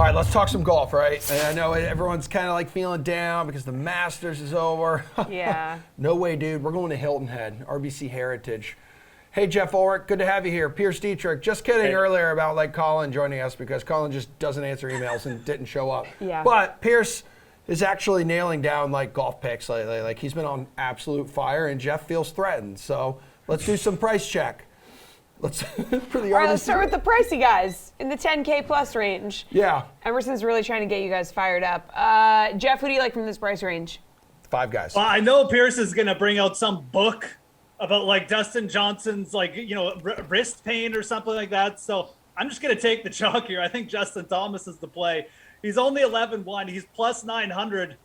right, let's talk some golf, right? And I know everyone's kind of like feeling down because the Masters is over. Yeah. No way, dude. We're going to Hilton Head, RBC Heritage. Hey, Geoff, Ulrich, good to have you here. Pearce, Dietrich. Just kidding earlier about like Colin joining us because Colin just doesn't answer emails and didn't show up. Yeah. But Pearce is actually nailing down like golf picks lately. Like he's been on absolute fire, and Geoff feels threatened. So let's do some price check. Let's for the All right, let's start with the pricey guys in the 10K plus range. Yeah. Emerson's really trying to get you guys fired up. Geoff, who do you like from this price range? 5 guys. Well, I know Pearce is going to bring out some book about like Dustin Johnson's like, wrist pain or something like that. So I'm just going to take the chalk here. I think Justin Thomas is the play. He's only 11-1. He's plus 900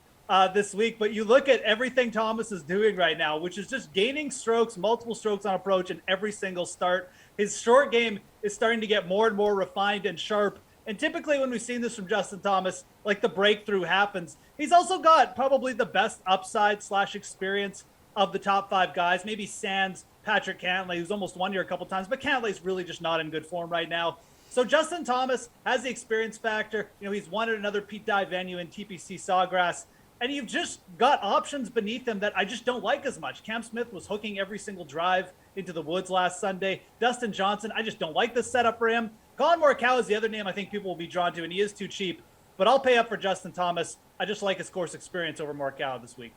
this week. But you look at everything Thomas is doing right now, which is just gaining strokes, multiple strokes on approach in every single start. His short game is starting to get more and more refined and sharp. And typically when we've seen this from Justin Thomas, like the breakthrough happens. He's also got probably the best upside / experience of the top 5 guys. Maybe sans Patrick Cantlay, who's almost won here a couple times, but Cantlay's really just not in good form right now. So Justin Thomas has the experience factor. He's won at another Pete Dye venue in TPC Sawgrass. And you've just got options beneath him that I just don't like as much. Cam Smith was hooking every single drive into the woods last Sunday. Dustin Johnson, I just don't like the setup for him. Colin Morikawa is the other name I think people will be drawn to, and he is too cheap. But I'll pay up for Justin Thomas. I just like his course experience over Morikawa this week.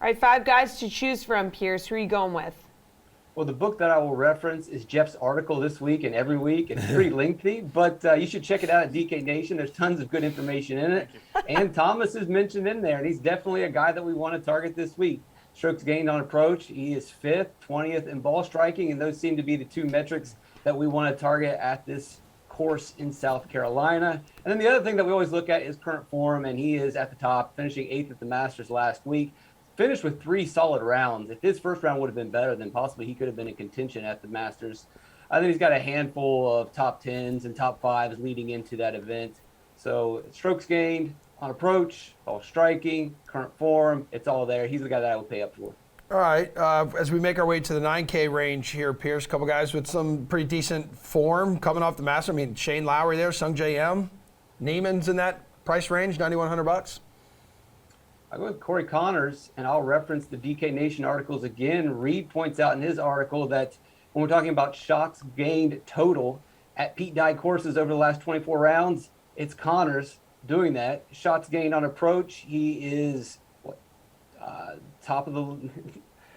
All right, 5 guys to choose from, Pearce. Who are you going with? Well, the book that I will reference is Geoff's article this week and every week. It's pretty lengthy, but you should check it out at DK Nation. There's tons of good information in it. And Thomas is mentioned in there, and he's definitely a guy that we want to target this week. Strokes gained on approach, he is 5th, 20th in ball striking, and those seem to be the 2 metrics that we want to target at this course in South Carolina. And then the other thing that we always look at is current form, and he is at the top, finishing 8th at the Masters last week. Finished with 3 solid rounds. If his first round would have been better, then possibly he could have been in contention at the Masters. I think he's got a handful of top 10s and top 5s leading into that event. So strokes gained on approach, ball striking, current form, it's all there. He's the guy that I would pay up for. All right, as we make our way to the 9K range here, Pearce, a couple guys with some pretty decent form coming off the Masters. I mean, Shane Lowry there, Sung J M, Neiman's in that price range, $9,100. I go with Corey Connors, and I'll reference the DK Nation articles again. Reed points out in his article that when we're talking about shots gained total at Pete Dye courses over the last 24 rounds, it's Connors doing that. Shots gained on approach, he is top of the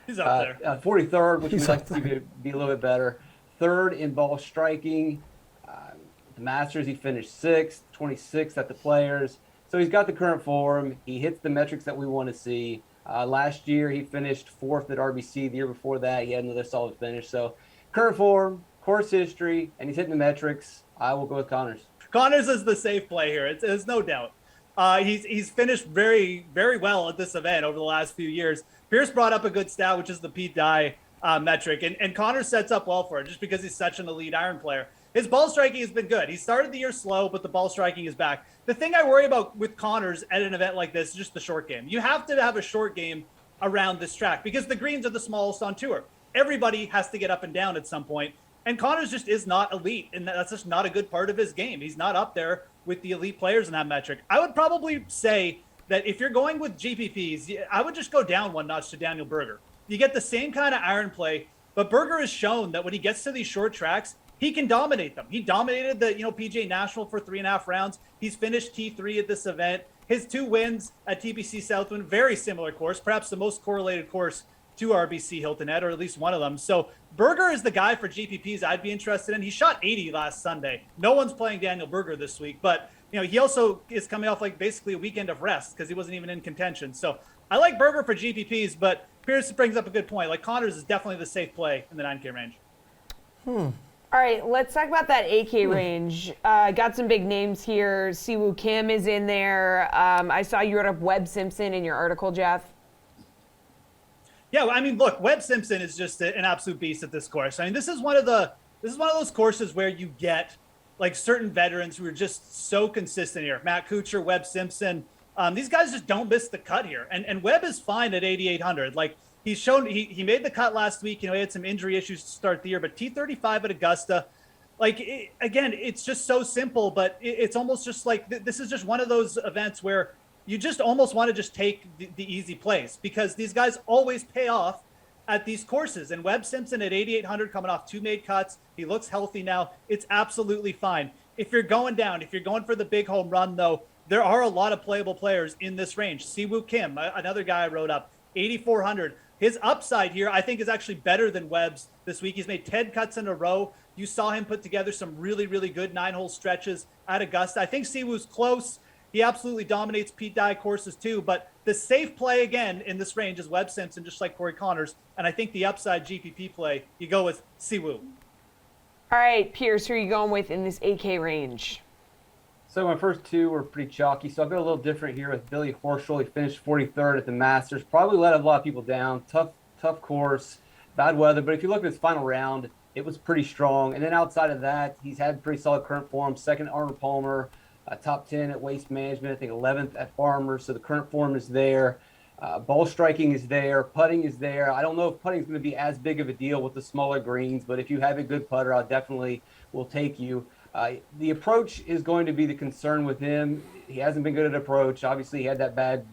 He's up there. 43rd, which we'd like to see be a little bit better. 3rd in ball striking. The Masters, he finished 6th, 26th at the Players. So he's got the current form. He hits the metrics that we want to see. Last year, he finished 4th at RBC. The year before that, he had another solid finish. So current form, course history, and he's hitting the metrics. I will go with Connors. Connors is the safe play here. There's no doubt. He's finished very, very well at this event over the last few years. Pearce brought up a good stat, which is the Pete Dye metric. And Connors sets up well for it just because he's such an elite iron player. His ball striking has been good. He started the year slow, but the ball striking is back. The thing I worry about with Connors at an event like this is just the short game. You have to have a short game around this track because the greens are the smallest on tour. Everybody has to get up and down at some point. And Connors just is not elite, and that's just not a good part of his game. He's not up there with the elite players in that metric. I would probably say that if you're going with GPPs, I would just go down one notch to Daniel Berger. You get the same kind of iron play, but Berger has shown that when he gets to these short tracks, he can dominate them. He dominated the PGA National for 3.5 rounds. He's finished T3 at this event. His 2 wins at TPC Southwind, very similar course, perhaps the most correlated course to RBC Hilton Head, or at least one of them. So Berger is the guy for GPPs I'd be interested in. He shot 80 last Sunday. No one's playing Daniel Berger this week, but he also is coming off like basically a weekend of rest because he wasn't even in contention. So I like Berger for GPPs, but Pearce brings up a good point. Like Connors is definitely the safe play in the 9K range. All right, let's talk about that 8K range. Got some big names here. Siwoo Kim is in there. I saw you wrote up Webb Simpson in your article, Geoff. Yeah, I mean, look, Webb Simpson is just an absolute beast at this course. I mean, this is one of those courses where you get like certain veterans who are just so consistent here. Matt Kuchar, Webb Simpson. These guys just don't miss the cut here. And Webb is fine at 8,800. Like he's shown, he made the cut last week. He had some injury issues to start the year, but T35 at Augusta. Again, it's just so simple, but it's almost just like this is just one of those events where you just almost want to just take the easy plays because these guys always pay off at these courses. And Webb Simpson at 8,800 coming off 2 made cuts. He looks healthy now. It's absolutely fine. If you're going down, if you're going for the big home run, though, there are a lot of playable players in this range. Siwoo Kim, another guy I wrote up, 8,400. His upside here, I think, is actually better than Webb's this week. He's made 10 cuts in a row. You saw him put together some really, really good 9-hole stretches at Augusta. I think Siwoo's close. He absolutely dominates Pete Dye courses too. But the safe play again in this range is Webb Simpson, just like Corey Connors. And I think the upside GPP play, you go with Siwoo. All right, Pearce, who are you going with in this AK range? So my first two were pretty chalky, so I'll go a little different here with Billy Horschel. He finished 43rd at the Masters. Probably let a lot of people down. Tough course, bad weather. But if you look at his final round, it was pretty strong. And then outside of that, he's had pretty solid current form. Second at Arnold Palmer, top 10 at Waste Management. I think 11th at Farmers. So the current form is there. Ball striking is there. Putting is there. I don't know if putting is going to be as big of a deal with the smaller greens, but if you have a good putter, I definitely will take you. The approach is going to be the concern with him. He hasn't been good at approach. Obviously, he had that bad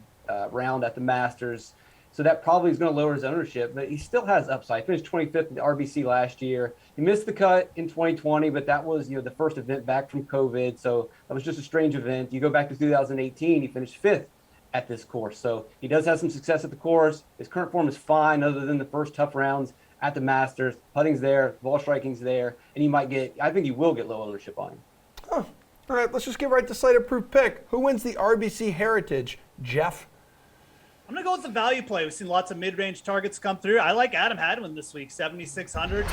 round at the Masters. So that probably is going to lower his ownership, but he still has upside. He finished 25th at the RBC last year. He missed the cut in 2020, but that was, the first event back from COVID. So that was just a strange event. You go back to 2018, he finished 5th at this course. So he does have some success at the course. His current form is fine other than the first tough rounds at the Masters. Putting's there, ball striking's there, and I think he will get low ownership on him. Oh, all right, let's just get right to Slater proof pick. Who wins the RBC Heritage? Geoff? I'm going to go with the value play. We've seen lots of mid-range targets come through. I like Adam Hadwin this week, 7,600.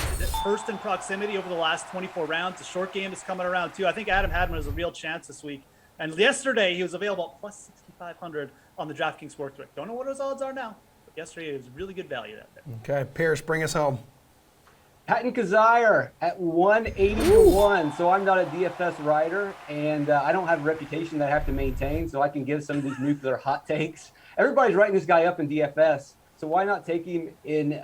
First in proximity over the last 24 rounds. The short game is coming around, too. I think Adam Hadwin has a real chance this week. And yesterday, he was available at plus 6,500 on the DraftKings Sportsbook. Don't know what his odds are now, but yesterday it was really good value out there. Okay, Pearce, bring us home. Patton Kazire at 180 to 1. So I'm not a DFS writer, and I don't have a reputation that I have to maintain, so I can give some of these nuclear hot takes. Everybody's writing this guy up in DFS, so why not take him in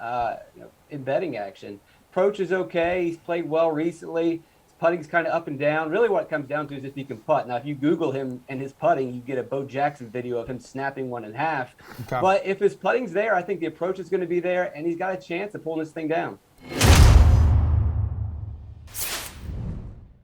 betting action? Approach is okay. He's played well recently. His putting's kind of up and down. Really what it comes down to is if he can putt. Now, if you Google him and his putting, you get a Bo Jackson video of him snapping one in half. Okay. But if his putting's there, I think the approach is going to be there, and he's got a chance of pulling this thing down.